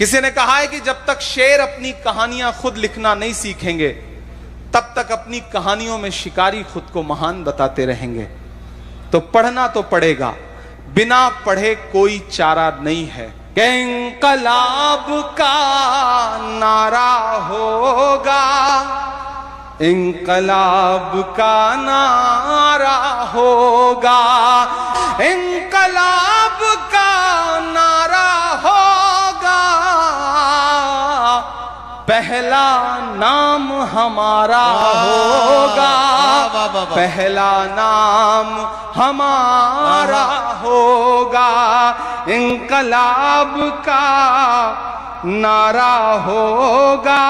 किसी ने कहा है कि जब तक शेर अपनी कहानियां खुद लिखना नहीं सीखेंगे तब तक अपनी कहानियों में शिकारी खुद को महान बताते रहेंगे। तो पढ़ना तो पड़ेगा, बिना पढ़े कोई चारा नहीं है। इंकलाब का नारा होगा, इंकलाब का नारा होगा, इंकलाब का नारा होगा, पहला नाम हमारा होगा, पहला नाम हमारा होगा, इंकलाब का नारा होगा,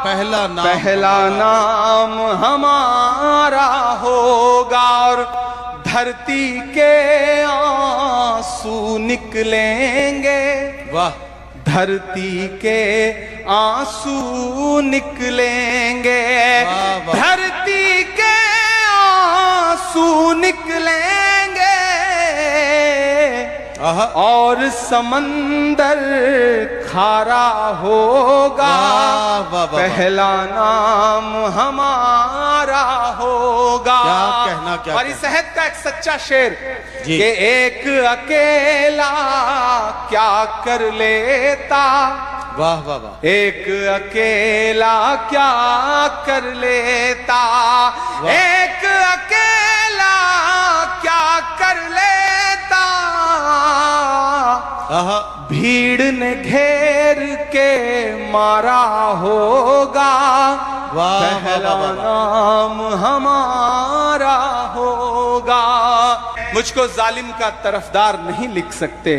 पहला नाम हमारा होगा। और धरती के आंसू निकलेंगे, वाह, धरती के आंसू निकलेंगे, धरती के आंसू निकलेंगे, और समंदर खारा होगा, पहला नाम हमारा होगा। क्या और इस शहद का एक सच्चा शेर कि एक अकेला क्या कर लेता, वाह वाह वाह, एक अकेला क्या कर लेता, एक अकेला क्या कर लेता, भीड़ ने घेर के मारा होगा, पहला नाम हमारा होगा। मुझको जालिम का तरफदार नहीं लिख सकते,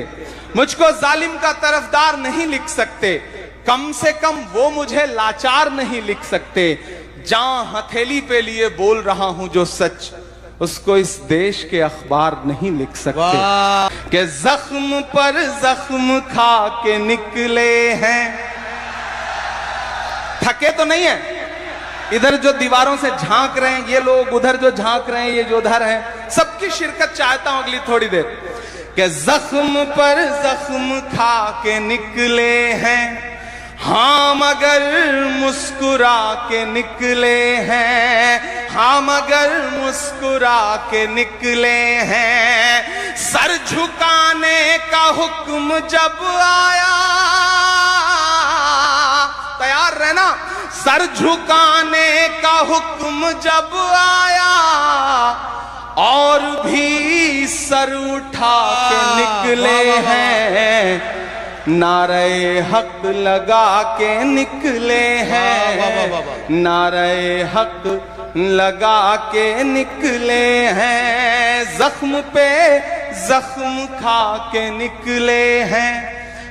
मुझको जालिम का तरफदार नहीं लिख सकते, कम से कम वो मुझे लाचार नहीं लिख सकते। जहां हथेली पे लिए बोल रहा हूं जो सच, उसको इस देश के अखबार नहीं लिख सकते। कि जख्म पर जख्म खा के निकले हैं, थके तो नहीं है। इधर जो दीवारों से झांक रहे हैं ये लोग, उधर जो झांक रहे हैं ये जो उधर हैं, सबकी शिरकत चाहता हूं अगली थोड़ी देर। कि जख्म पर जख्म खा के निकले हैं, हाँ मगर मुस्कुरा के निकले हैं, हाँ मगर मुस्कुरा के निकले हैं। सर झुकाने का हुक्म जब आया, तैयार रहना, सर झुकाने का हुक्म जब आया, और भी सर उठा के निकले हैं, नारे हक लगा के निकले हैं, नारे हक लगा के निकले हैं। जख्म पे जख्म खा के निकले हैं,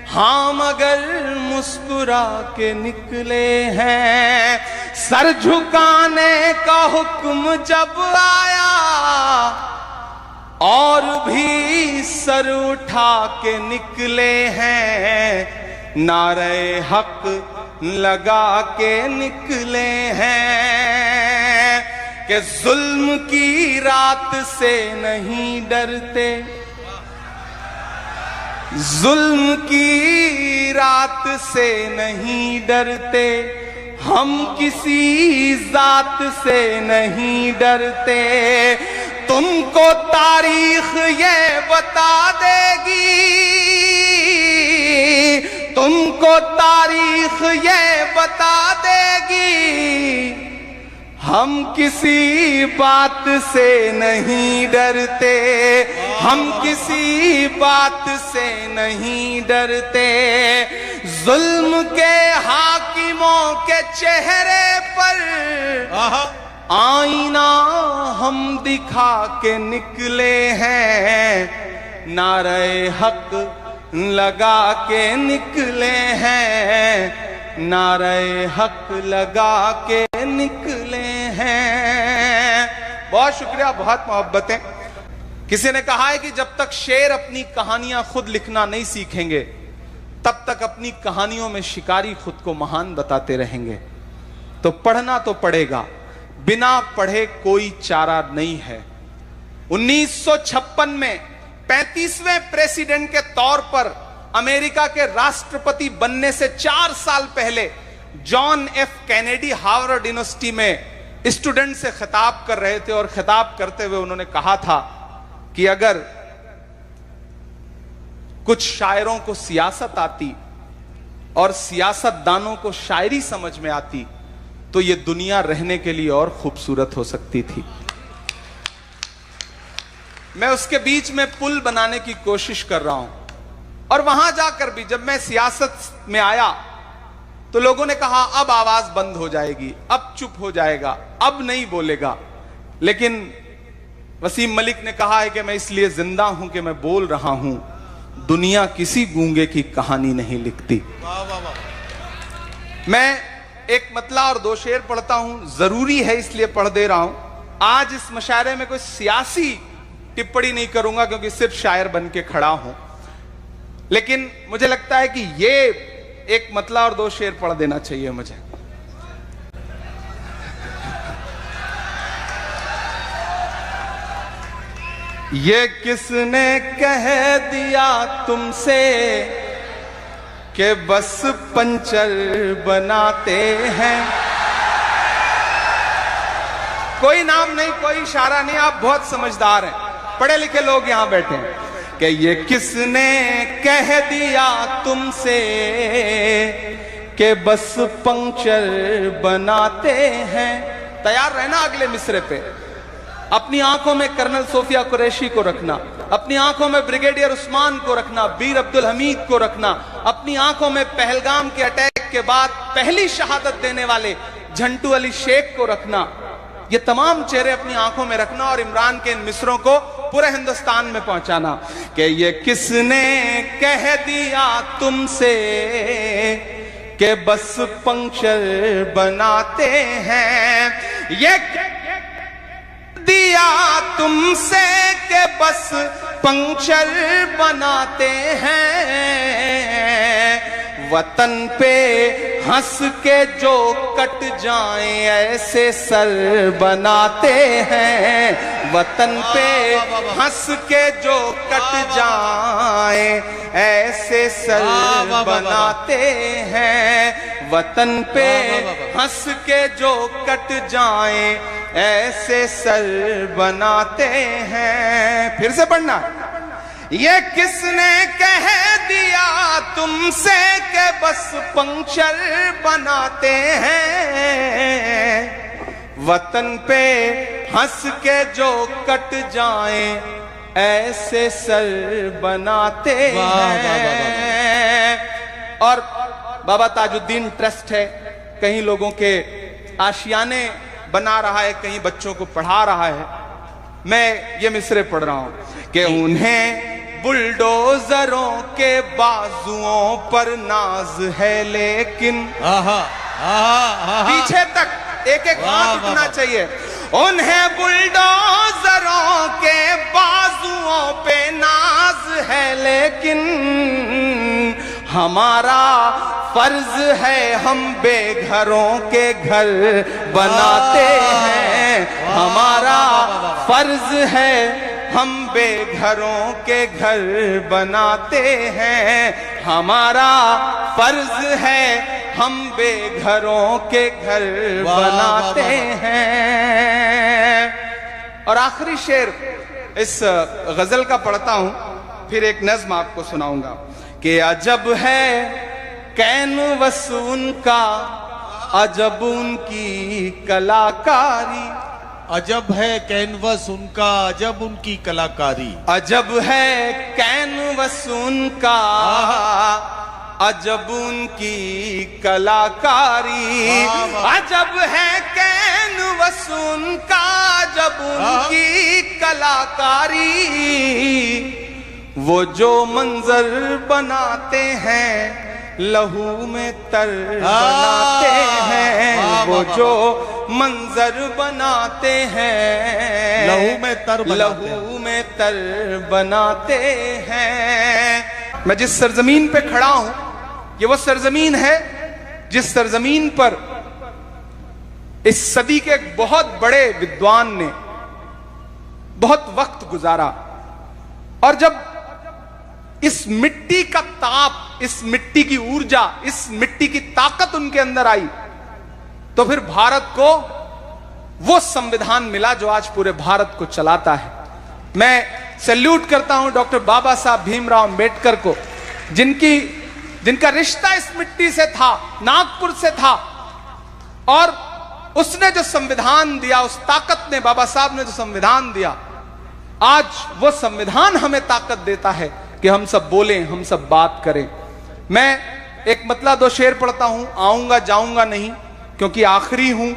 हाँ मगर मुस्कुरा के निकले हैं। सर झुकाने का हुक्म जब आया, और भी सर उठा के निकले हैं, नारे हक लगा के निकले हैं। कि जुल्म की रात से नहीं डरते, जुल्म की रात से नहीं डरते, हम किसी जात से नहीं डरते। तुमको तारीख ये बता देगी, तुमको तारीख ये बता देगी, हम किसी बात से नहीं डरते, हम किसी बात से नहीं डरते। जुल्म के हाकिमों के चेहरे पर आईना हम दिखा के निकले हैं, नारे हक लगा के निकले हैं, नारे हक लगा के निकले हैं। बहुत शुक्रिया, बहुत मोहब्बतें। किसी ने कहा है कि जब तक शेर अपनी कहानियां खुद लिखना नहीं सीखेंगे तब तक अपनी कहानियों में शिकारी खुद को महान बताते रहेंगे। तो पढ़ना तो पड़ेगा, बिना पढ़े कोई चारा नहीं है। 1956 में 35वें प्रेसिडेंट के तौर पर अमेरिका के राष्ट्रपति बनने से 4 साल पहले John F Kennedy Harvard university में स्टूडेंट से खिताब कर रहे थे और खिताब करते हुए उन्होंने कहा था कि अगर कुछ शायरों को सियासत आती और सियासतदानों को शायरी समझ में आती तो यह दुनिया रहने के लिए और खूबसूरत हो सकती थी। मैं उसके बीच में पुल बनाने की कोशिश कर रहा हूं और वहां जाकर भी जब मैं सियासत में आया तो लोगों ने कहा अब आवाज बंद हो जाएगी, अब चुप हो जाएगा, अब नहीं बोलेगा। लेकिन वसीम मलिक ने कहा है कि मैं इसलिए जिंदा हूं कि मैं बोल रहा हूं, दुनिया किसी गूंगे की कहानी नहीं लिखती। वाह वाह वाह। मैं एक मतला और 2 शेर पढ़ता हूं, जरूरी है इसलिए पढ़ दे रहा हूं। आज इस मुशायरे में कोई सियासी टिप्पणी नहीं करूंगा क्योंकि सिर्फ शायर बन के खड़ा हूं, लेकिन मुझे लगता है कि ये एक मतला और 2 शेर पढ़ देना चाहिए मुझे। ये किसने कह दिया तुमसे कि बस पंचर बनाते हैं। कोई नाम नहीं, कोई इशारा नहीं, आप बहुत समझदार हैं, पढ़े लिखे लोग यहां बैठे हैं। कि ये किसने कह दिया तुमसे कि बस पंक्चर बनाते हैं। तैयार रहना अगले मिसरे पे। अपनी आंखों में कर्नल सोफिया कुरैशी को रखना, अपनी आंखों में ब्रिगेडियर उस्मान को रखना, बीर अब्दुल हमीद को रखना, अपनी आंखों में पहलगाम के अटैक के बाद पहली शहादत देने वाले झंटू अली शेख को रखना। ये तमाम चेहरे अपनी आंखों में रखना और इमरान के इन मिसरों को पूरे हिंदुस्तान में पहुंचाना कि ये किसने कह दिया तुमसे कि बस पंक्चर बनाते हैं। ये दिया तुमसे कि बस पंक्चर बनाते हैं। वतन पे हंस के जो कट जाएं ऐसे सर बनाते हैं। वतन पे हंस के जो कट जाएं ऐसे सर बनाते हैं। वतन पे हंस के जो कट जाएं ऐसे सर बनाते हैं। फिर से पढ़ना। ये किसने कह दिया तुमसे कि बस पंक्चर बनाते हैं। वतन पे हंस के जो कट जाएं ऐसे सर बनाते हैं। और बाबा ताजुद्दीन ट्रस्ट है, कहीं लोगों के आशियाने बना रहा है, कहीं बच्चों को पढ़ा रहा है। मैं ये मिसरे पढ़ रहा हूं कि उन्हें बुलडोजरों के बाजुओं पर नाज है लेकिन पीछे तक एक एक हाथ उठना चाहिए। उन्हें बुलडोजरों के बाजुओं पे नाज है लेकिन हमारा फर्ज है हम बेघरों के घर बनाते हैं। हमारा फर्ज है हम बेघरों के घर बनाते हैं। हमारा फर्ज है हम बेघरों के घर बनाते हैं। और आखिरी शेर इस गजल का पढ़ता हूं, फिर एक नज्म आपको सुनाऊंगा कि अजब है कैनवस उनका, अजब उनकी कलाकारी। अजब है कैनवस उनका, अजब उनकी कलाकारी। अजब है कैनवस उनका, अजब उनकी कलाकारी। अजब है कैनवस उनका, अजब उनकी कलाकारी। वो जो मंजर बनाते हैं लहू में तर बनाते हैं। वो जो मंजर बनाते हैं लहू में तर बनाते हैं। मैं जिस सरजमीन पे खड़ा हूं ये वो सरजमीन है जिस सरजमीन पर इस सदी के एक बहुत बड़े विद्वान ने बहुत वक्त गुजारा। और जब इस मिट्टी का ताप, इस मिट्टी की ऊर्जा, इस मिट्टी की ताकत उनके अंदर आई, तो फिर भारत को वो संविधान मिला जो आज पूरे भारत को चलाता है। मैं सैल्यूट करता हूं डॉक्टर बाबा साहब भीमराव अंबेडकर को, जिनका रिश्ता इस मिट्टी से था, नागपुर से था, और उसने जो संविधान दिया, उस ताकत ने, बाबा साहब ने जो संविधान दिया, आज वो संविधान हमें ताकत देता है कि हम सब बोलें, हम सब बात करें। मैं एक मतला दो शेर पढ़ता हूं, आऊंगा जाऊंगा नहीं, क्योंकि आखिरी हूं,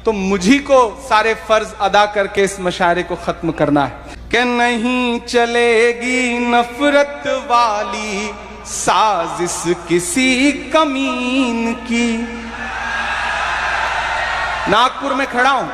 तो मुझी को सारे फर्ज अदा करके इस मुशायरे को खत्म करना है। कि नहीं चलेगी नफरत वाली साजिश किसी कमीन की। नागपुर में खड़ा हूं।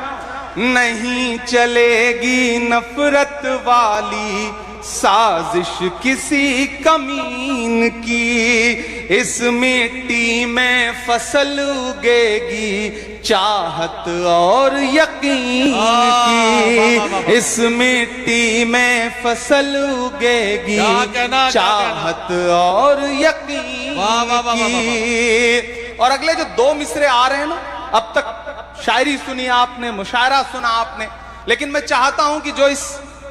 नहीं चलेगी नफरत वाली साजिश किसी कमीन की, इस मिट्टी में फसल उगेगी चाहत और यकीन की। इस मिट्टी में फसल उगेगी चाहत और यकीन की। और अगले जो दो मिसरे आ रहे हैं ना, अब तक शायरी सुनी आपने, मुशायरा सुना आपने, लेकिन मैं चाहता हूं कि जो इस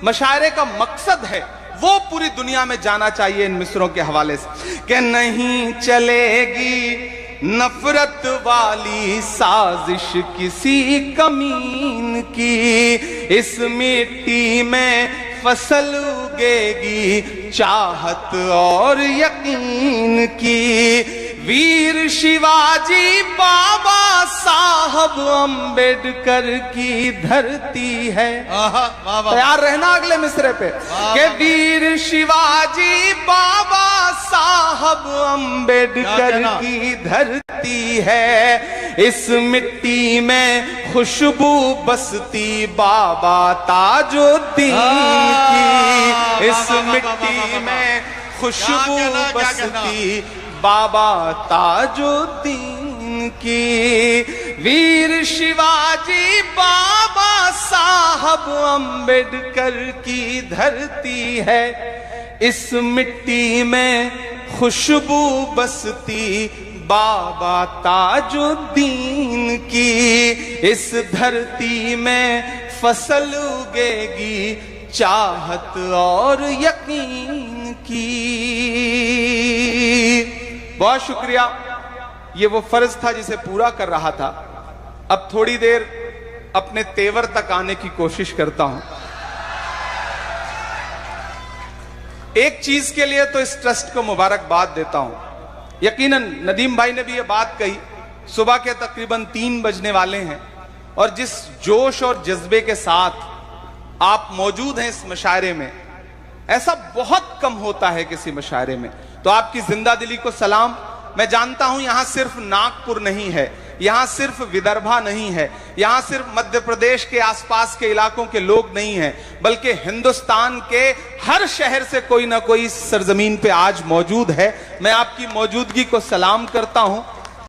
मुशायरे का मकसद है वो पूरी दुनिया में जाना चाहिए इन मिसरों के हवाले से। कि नहीं चलेगी नफरत वाली साजिश किसी कमीन की, इस मिट्टी में फसल उगेगी चाहत और यकीन की। वीर शिवाजी बाबा साहब अंबेडकर की धरती है। तैयार रहना अगले मिसरे पे। के वीर शिवाजी बाबा साहब अंबेडकर की धरती है, इस मिट्टी में खुशबू बसती बाबा ताजुद्दीन की। इस मिट्टी में खुशबू बसती बाबा ताजुद्दीन की। वीर शिवाजी बाबा साहब अंबेडकर की धरती है, इस मिट्टी में खुशबू बसती बाबा ताजुद्दीन की। इस धरती में फसल उगेगी चाहत और यकीन की। बहुत शुक्रिया। ये वो फर्ज था जिसे पूरा कर रहा था। अब थोड़ी देर अपने तेवर तक आने की कोशिश करता हूं। एक चीज के लिए तो इस ट्रस्ट को मुबारकबाद देता हूं। यकीनन नदीम भाई ने भी ये बात कही, सुबह के तकरीबन 3 बजने वाले हैं, और जिस जोश और जज्बे के साथ आप मौजूद हैं इस मुशायरे में, ऐसा बहुत कम होता है किसी मुशायरे में। तो आपकी जिंदा दिली को सलाम। मैं जानता हूं यहां सिर्फ नागपुर नहीं है, यहां सिर्फ विदर्भा नहीं है, यहां सिर्फ मध्य प्रदेश के आसपास के इलाकों के लोग नहीं हैं, बल्कि हिंदुस्तान के हर शहर से कोई ना कोई सरजमीन पे आज मौजूद है। मैं आपकी मौजूदगी को सलाम करता हूं।